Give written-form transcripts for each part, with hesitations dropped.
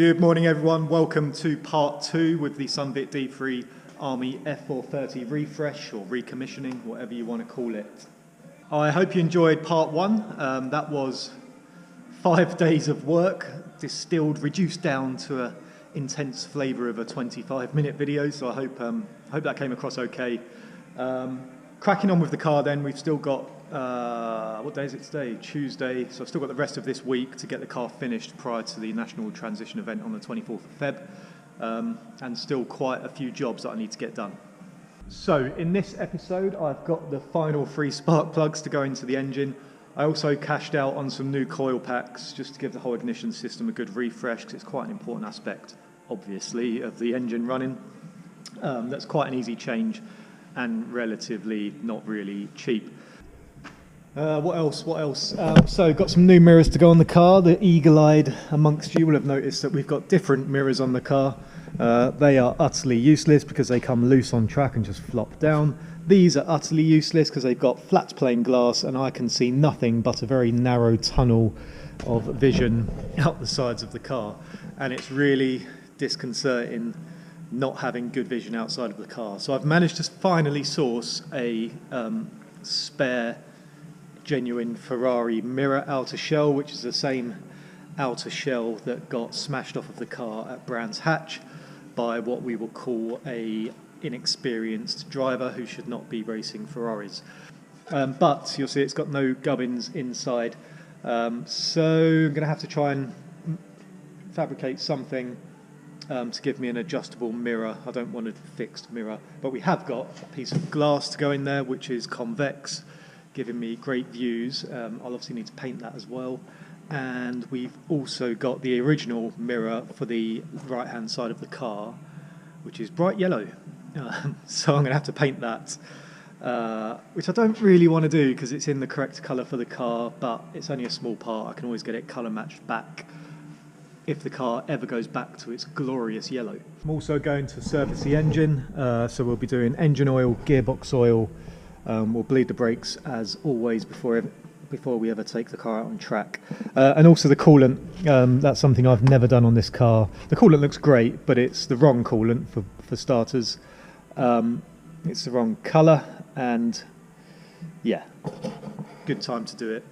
Good morning everyone, welcome to part 2 with the Sunvit-D3 Army F430 refresh or recommissioning, whatever you want to call it. I hope you enjoyed part 1. That was 5 days of work, reduced down to an intense flavour of a 25-minute video, so I hope that came across okay. Cracking on with the car then, we've still got, what day is it today? Tuesday, so I've still got the rest of this week to get the car finished prior to the National Transition event on the 24th of Feb, and still quite a few jobs that I need to get done. So in this episode I've got the final 3 spark plugs to go into the engine. I also cashed out on some new coil packs just to give the whole ignition system a good refresh, because it's quite an important aspect, obviously, of the engine running. That's quite an easy change and relatively not really cheap. What else? So got some new mirrors to go on the car. The eagle-eyed amongst you will have noticed that we've got different mirrors on the car. They are utterly useless because they come loose on track and just flop down. These are utterly useless because they've got flat pane glass and I can see nothing but a very narrow tunnel of vision out the sides of the car, and it's really disconcerting not having good vision outside of the car. So I've managed to finally source a spare genuine Ferrari mirror outer shell, which is the same outer shell that got smashed off of the car at Brands Hatch by what we will call a inexperienced driver who should not be racing Ferraris. But you'll see it's got no gubbins inside, so I'm going to have to try and fabricate something to give me an adjustable mirror. I don't want a fixed mirror, but we have got a piece of glass to go in there which is convex, giving me great views. I'll obviously need to paint that as well, and we've also got the original mirror for the right hand side of the car, which is bright yellow, so I'm going to have to paint that, which I don't really want to do because it's in the correct colour for the car, but it's only a small part. I can always get it colour matched back if the car ever goes back to its glorious yellow. I'm also going to service the engine, so we'll be doing engine oil, gearbox oil. We'll bleed the brakes as always before we ever take the car out on track. And also the coolant, that's something I've never done on this car. The coolant looks great, but it's the wrong coolant for starters. It's the wrong colour, and yeah, good time to do it.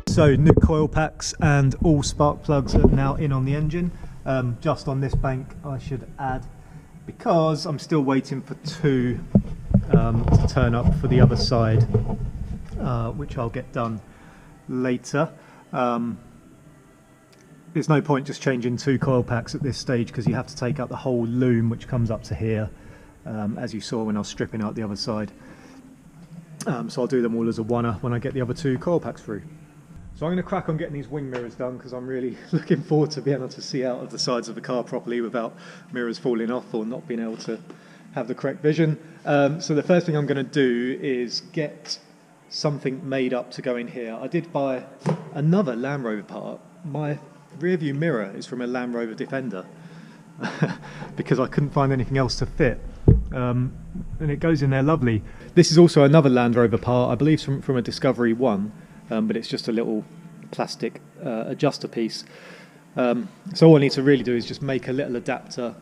So new coil packs and all spark plugs are now in on the engine. Just on this bank I should add, because I'm still waiting for 2 to turn up for the other side, which I'll get done later. There's no point just changing 2 coil packs at this stage because you have to take out the whole loom which comes up to here, as you saw when I was stripping out the other side. So I'll do them all as a one-er when I get the other 2 coil packs through. So I'm going to crack on getting these wing mirrors done because I'm really looking forward to being able to see out of the sides of the car properly without mirrors falling off or not being able to have the correct vision. So the first thing I'm going to do is get something made up to go in here. I did buy another Land Rover part. My rear view mirror is from a Land Rover Defender because I couldn't find anything else to fit. And it goes in there lovely. This is also another Land Rover part, I believe from a Discovery 1. But it's just a little plastic adjuster piece. So all I need to really do is just make a little adapter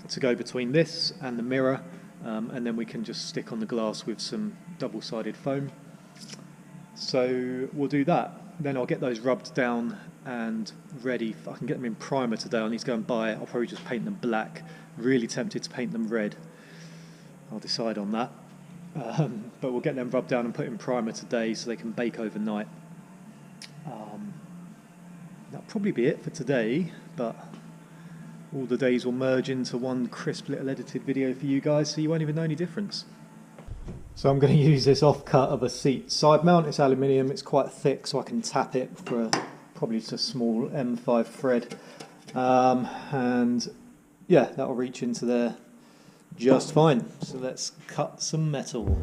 to go between this and the mirror, and then we can just stick on the glass with some double-sided foam. So we'll do that. Then I'll get those rubbed down and ready. If I can get them in primer today, I need to go and buy it. I'll probably just paint them black. Really tempted to paint them red. I'll decide on that. but we'll get them rubbed down and put in primer today so they can bake overnight. That'll probably be it for today, but all the days will merge into one crisp little edited video for you guys, so you won't even know any difference. So I'm going to use this offcut of a seat side mount. It's aluminium, it's quite thick, so I can tap it for probably just a small M5 thread. And yeah, that'll reach into there just fine. So let's cut some metal.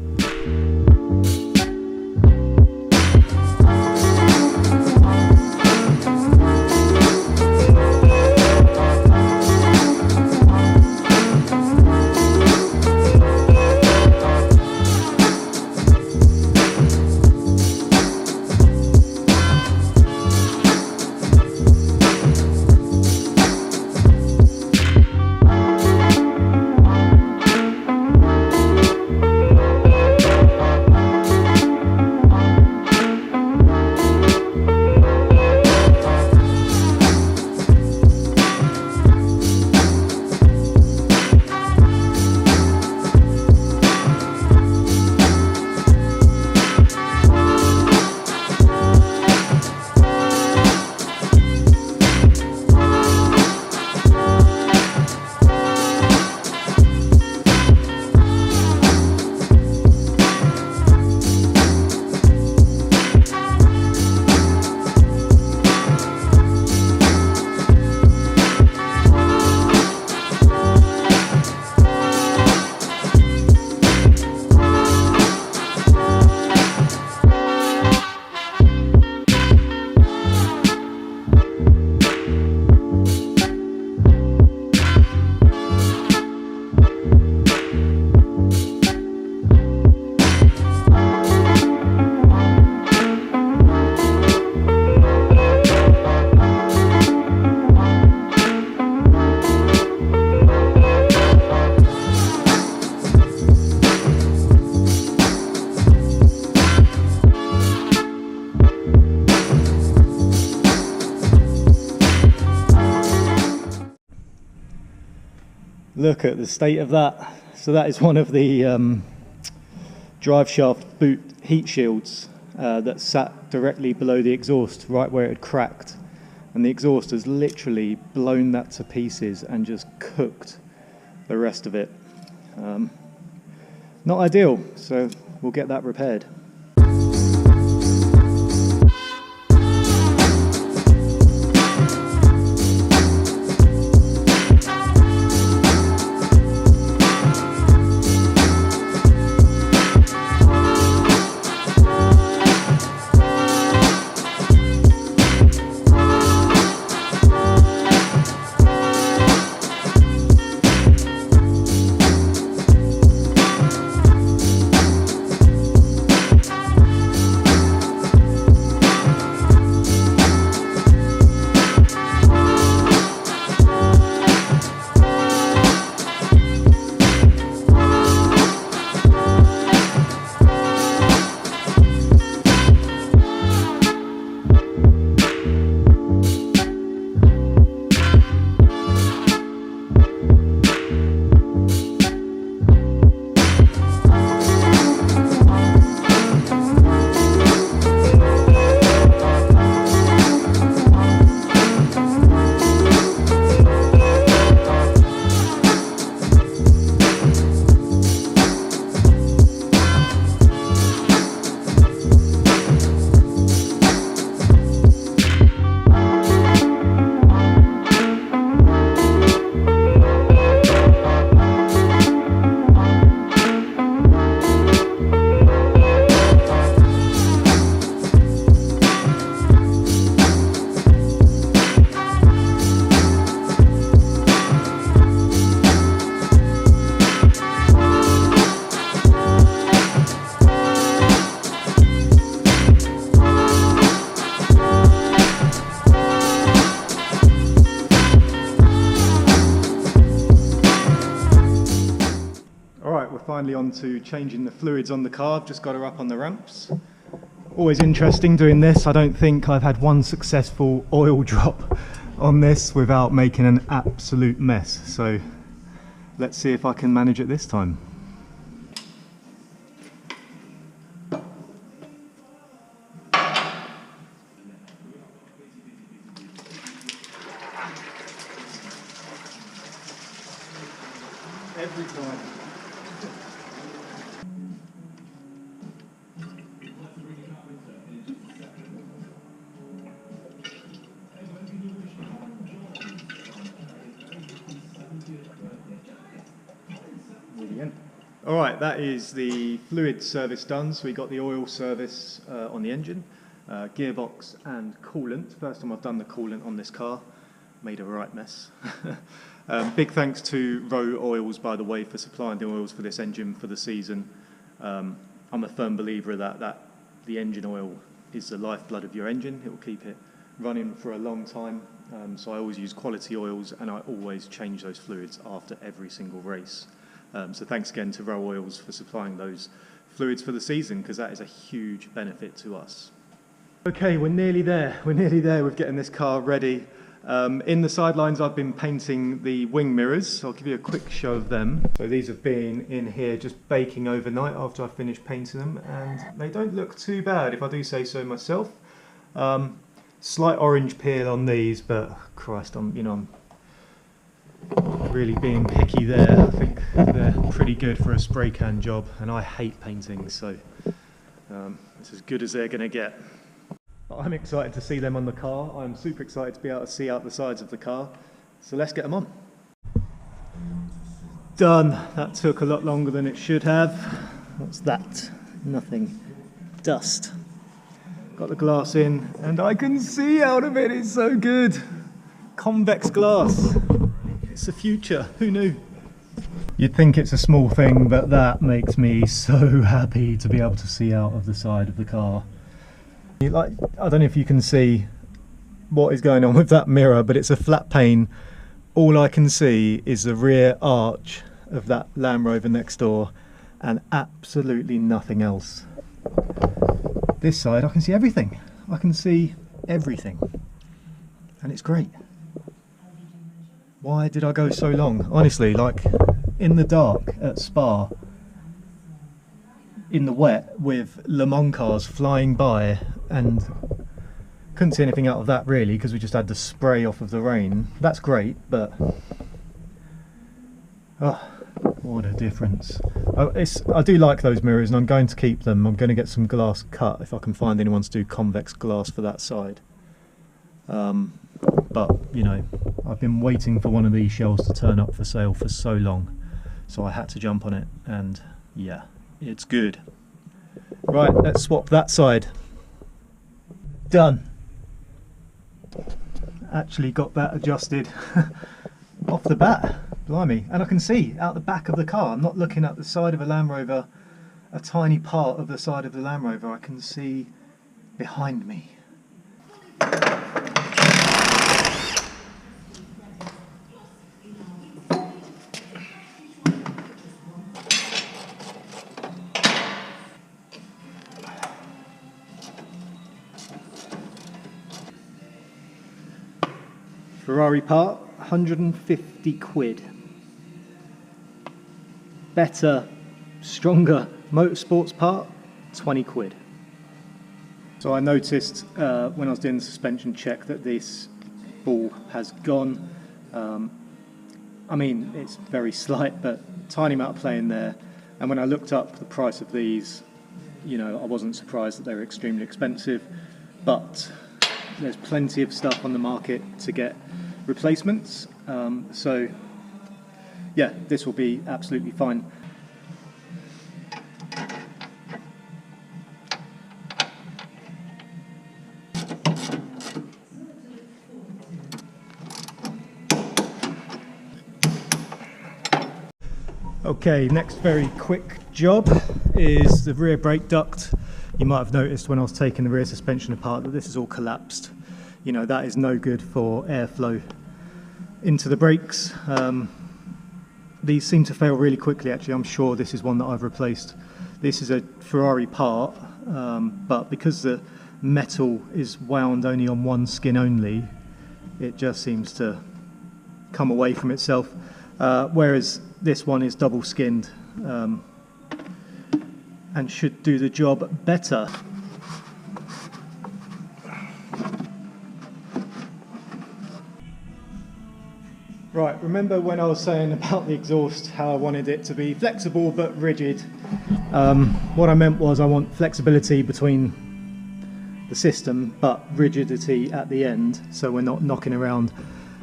Look at the state of that. So that is one of the drive shaft boot heat shields that sat directly below the exhaust, right where it had cracked. And the exhaust has literally blown that to pieces and just cooked the rest of it. Not ideal, so we'll get that repaired. Finally on to changing the fluids on the car. I've just got her up on the ramps. Always interesting doing this. I don't think I've had one successful oil drop on this without making an absolute mess. So let's see if I can manage it this time. every time. All right, that is the fluid service done. So we got the oil service on the engine, gearbox and coolant. First time I've done the coolant on this car. Made a right mess. Big thanks to Rowe Oils, by the way, for supplying the oils for this engine for the season. I'm a firm believer that the engine oil is the lifeblood of your engine. It will keep it running for a long time. So I always use quality oils, and I always change those fluids after every single race. So thanks again to Rowe Oils for supplying those fluids for the season, because that is a huge benefit to us. Okay, we're nearly there. We're nearly there with getting this car ready. In the sidelines, I've been painting the wing mirrors. So I'll give you a quick show of them. So these have been in here just baking overnight after I finished painting them, and they don't look too bad, if I do say so myself. Slight orange peel on these, but Christ, I'm really being picky there. I think they're pretty good for a spray can job, and I hate painting, so it's as good as they're going to get. I'm excited to see them on the car. I'm super excited to be able to see out the sides of the car, so let's get them on. Done. That took a lot longer than it should have. What's that? Nothing. Dust. Got the glass in, and I can see out of it. It's so good. Convex glass. It's the future. Who knew? You'd think it's a small thing, but that makes me so happy to be able to see out of the side of the car. Like, I don't know if you can see what is going on with that mirror, but it's a flat pane. All I can see is the rear arch of that Land Rover next door, and absolutely nothing else. This side I can see everything. I can see everything, and it's great. Why did I go so long? Honestly, like in the dark at Spa, in the wet with Le Mans cars flying by, and couldn't see anything out of that really, because we just had the spray off of the rain. That's great, but oh, what a difference. I do like those mirrors, and I'm going to keep them. I'm going to get some glass cut if I can find anyone to do convex glass for that side. But you know, I've been waiting for one of these shells to turn up for sale for so long, so I had to jump on it, and yeah, it's good. Right, let's swap that side. Done. Actually got that adjusted off the bat. Blimey. And I can see out the back of the car. I'm not looking at the side of a Land Rover, a tiny part of the side of the Land Rover. I can see behind me. Ferrari part, 150 quid. Better, stronger motorsports part, 20 quid. So I noticed when I was doing the suspension check that this ball has gone. I mean, it's very slight, but tiny amount of play in there. And when I looked up the price of these, you know, I wasn't surprised that they were extremely expensive, but there's plenty of stuff on the market to get replacements, so yeah, this will be absolutely fine. Okay, next very quick job is the rear brake duct. You might have noticed when I was taking the rear suspension apart that this is all collapsed. You know, that is no good for airflow into the brakes. These seem to fail really quickly. Actually, I'm sure this is one that I've replaced. This is a Ferrari part, but because the metal is wound only on one skin only, it just seems to come away from itself, whereas this one is double skinned and should do the job better. Right, remember when I was saying about the exhaust, how I wanted it to be flexible but rigid? What I meant was I want flexibility between the system but rigidity at the end, so we're not knocking around.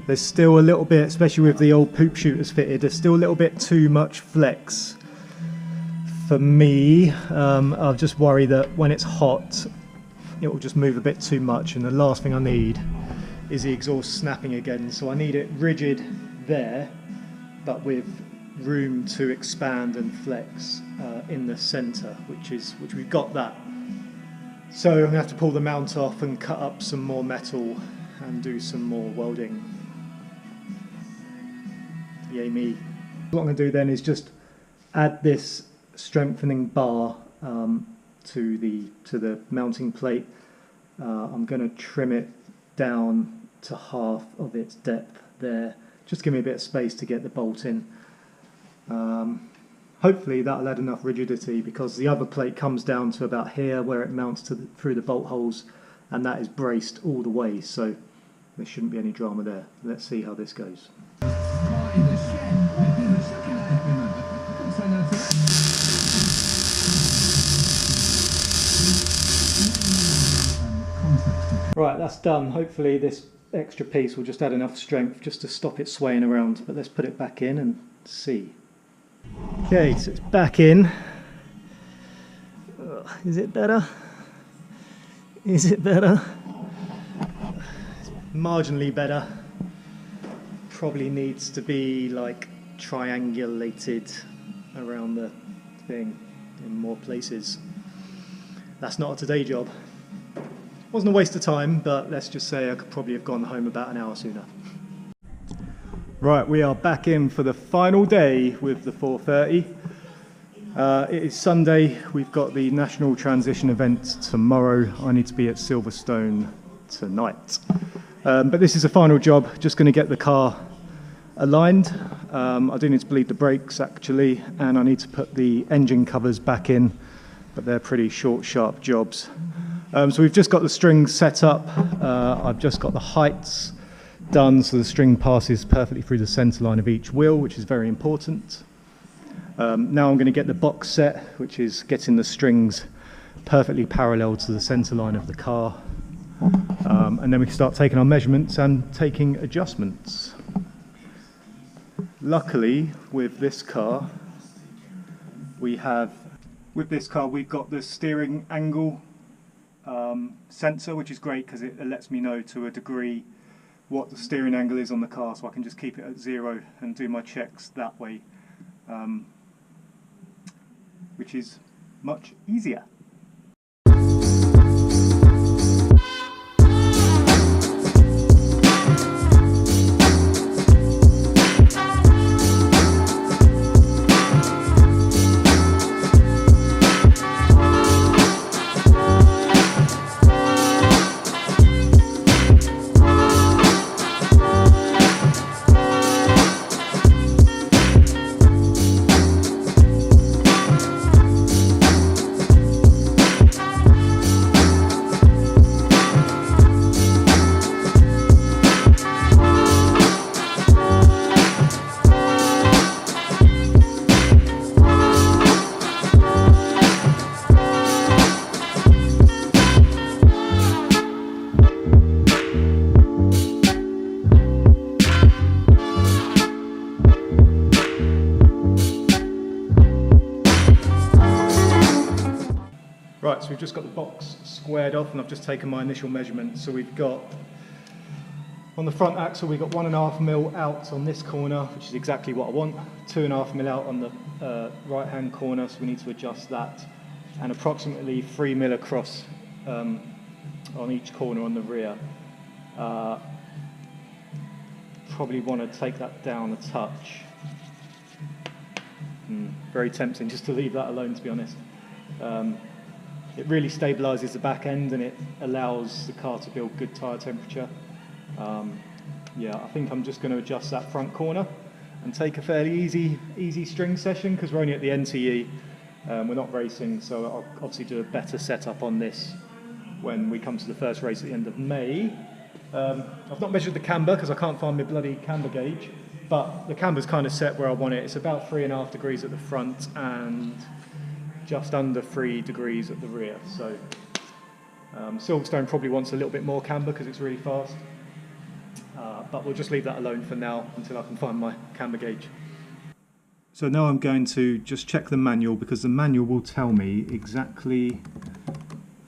There's still a little bit, especially with the old poop shooters fitted, there's still a little bit too much flex for me. I just worry that when it's hot it will just move a bit too much, and the last thing I need is the exhaust snapping again. So I need it rigid there, but with room to expand and flex in the centre, which we've got that. So I'm going to have to pull the mount off and cut up some more metal and do some more welding. Yay me. What I'm going to do then is just add this strengthening bar to the mounting plate. I'm going to trim it down to half of its depth there, just give me a bit of space to get the bolt in. Hopefully that'll add enough rigidity, because the other plate comes down to about here where it mounts through the bolt holes, and that is braced all the way, so there shouldn't be any drama there. Let's see how this goes. Right, that's done. Hopefully this extra piece will just add enough strength just to stop it swaying around, but let's put it back in and see. Okay, so it's back in. Is it better? Is it better? It's marginally better. Probably needs to be like triangulated around the thing in more places. That's not a today job. Wasn't a waste of time, but let's just say I could probably have gone home about an hour sooner. Right, we are back in for the final day with the 430. It is Sunday. We've got the National Transition event tomorrow. I need to be at Silverstone tonight. But this is a final job, just going to get the car aligned. I do need to bleed the brakes actually, and I need to put the engine covers back in, but they're pretty short, sharp jobs. So we've just got the strings set up. I've just got the heights done so the string passes perfectly through the centre line of each wheel, which is very important. Now I'm going to get the box set, which is getting the strings perfectly parallel to the centre line of the car. And then we can start taking our measurements and taking adjustments. Luckily, with this car, we've got the steering angle sensor, which is great because it lets me know to a degree what the steering angle is on the car, so I can just keep it at 0 and do my checks that way, which is much easier. Right, so we've just got the box squared off and I've just taken my initial measurement. So we've got, on the front axle, we've got 1.5 mil out on this corner, which is exactly what I want. 2.5 mil out on the right hand corner, so we need to adjust that. And approximately 3 mil across on each corner on the rear. Probably want to take that down a touch. Very tempting just to leave that alone, to be honest. It really stabilises the back end and it allows the car to build good tyre temperature. Yeah, I think I'm just going to adjust that front corner and take a fairly easy string session because we're only at the NTE. We're not racing, so I'll obviously do a better setup on this when we come to the first race at the end of May. I've not measured the camber because I can't find my bloody camber gauge. but the camber's kind of set where I want it. It's about 3.5 degrees at the front and just under 3 degrees at the rear. So Silverstone probably wants a little bit more camber because it's really fast, but we'll just leave that alone for now until I can find my camber gauge. So now I'm going to just check the manual, because the manual will tell me exactly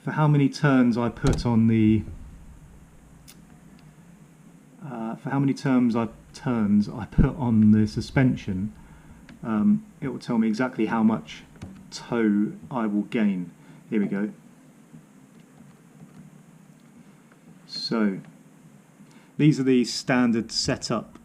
for how many turns I put on the turns I put on the suspension. It will tell me exactly how much toe I will gain. Here we go. So these are the standard setup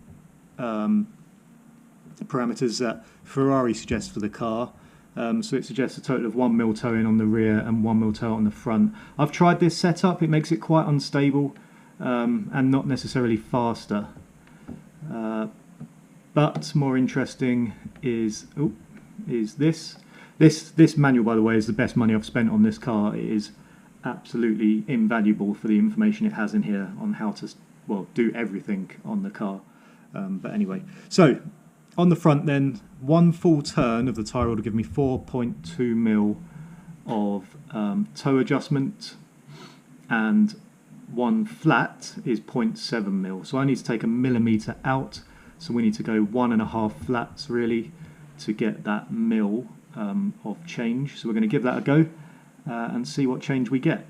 parameters that Ferrari suggests for the car. So it suggests a total of 1 mil toe in on the rear and 1 mil toe on the front. I've tried this setup. It makes it quite unstable and not necessarily faster. But more interesting is this. This manual, by the way, is the best money I've spent on this car. It is absolutely invaluable for the information it has in here on how to, well, do everything on the car. But anyway, so on the front then, one full turn of the tyre rod will give me 4.2 mil of toe adjustment, and one flat is 0.7 mil. So I need to take a millimetre out, so we need to go 1.5 flats really to get that mil of change. So we're going to give that a go and see what change we get.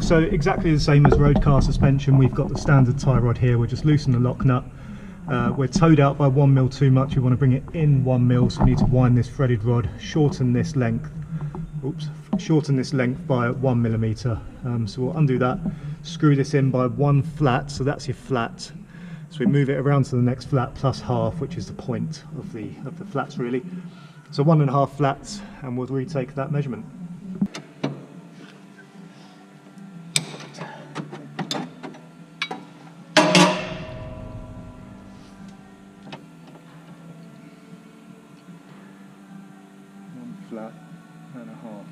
So exactly the same as road car suspension, we've got the standard tie rod here. We're just loosening the lock nut. We're towed out by 1 mil too much. We want to bring it in 1 mil, so we need to wind this threaded rod, shorten this length. Shorten this length by 1 millimetre. So we'll undo that, screw this in by 1 flat, so that's your flat. So we move it around to the next flat plus half, which is the point of the flats really. So 1.5 flats, and we'll retake that measurement. Flat and a half.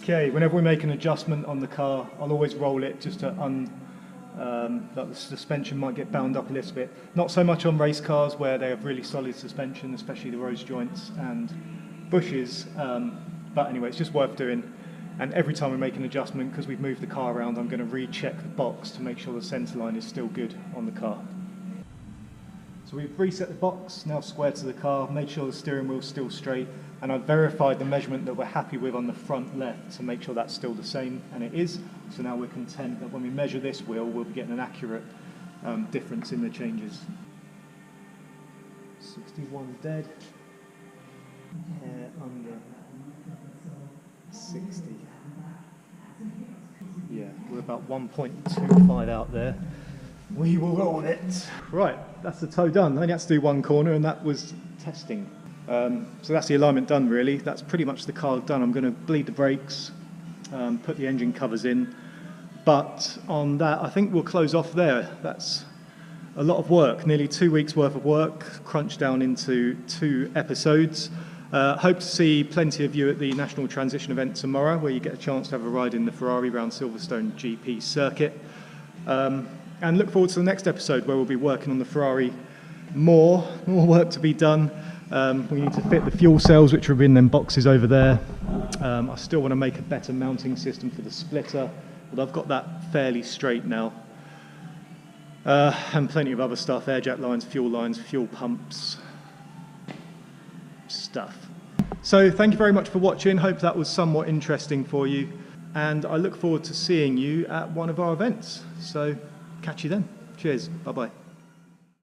Okay, whenever we make an adjustment on the car, I'll always roll it just to that the suspension might get bound up a little bit. Not so much on race cars where they have really solid suspension, especially the rose joints and bushes, but anyway, it's just worth doing. And every time we make an adjustment, because we've moved the car around, I'm going to recheck the box to make sure the centre line is still good on the car. So we've reset the box, now square to the car, made sure the steering wheel's still straight, and I've verified the measurement that we're happy with on the front left to make sure that's still the same, and it is. So now we're content that when we measure this wheel, we'll be getting an accurate difference in the changes. 61 dead, hair under 60. Yeah, we're about 1.25 out there. We will roll it. Right, that's the toe done. I only had to do one corner, and that was testing. So that's the alignment done really. That's pretty much the car done. I'm going to bleed the brakes, put the engine covers in. But on that, I think we'll close off there. That's a lot of work, nearly 2 weeks worth of work, crunched down into 2 episodes. Hope to see plenty of you at the National Transition event tomorrow, where you get a chance to have a ride in the Ferrari round Silverstone GP circuit. And look forward to the next episode, where we'll be working on the Ferrari more work to be done. We need to fit the fuel cells, which are in them boxes over there. I still want to make a better mounting system for the splitter, but I've got that fairly straight now. And plenty of other stuff, air jack lines, fuel pumps, stuff. So thank you very much for watching. Hope that was somewhat interesting for you. And I look forward to seeing you at one of our events. So catch you then. Cheers. Bye-bye.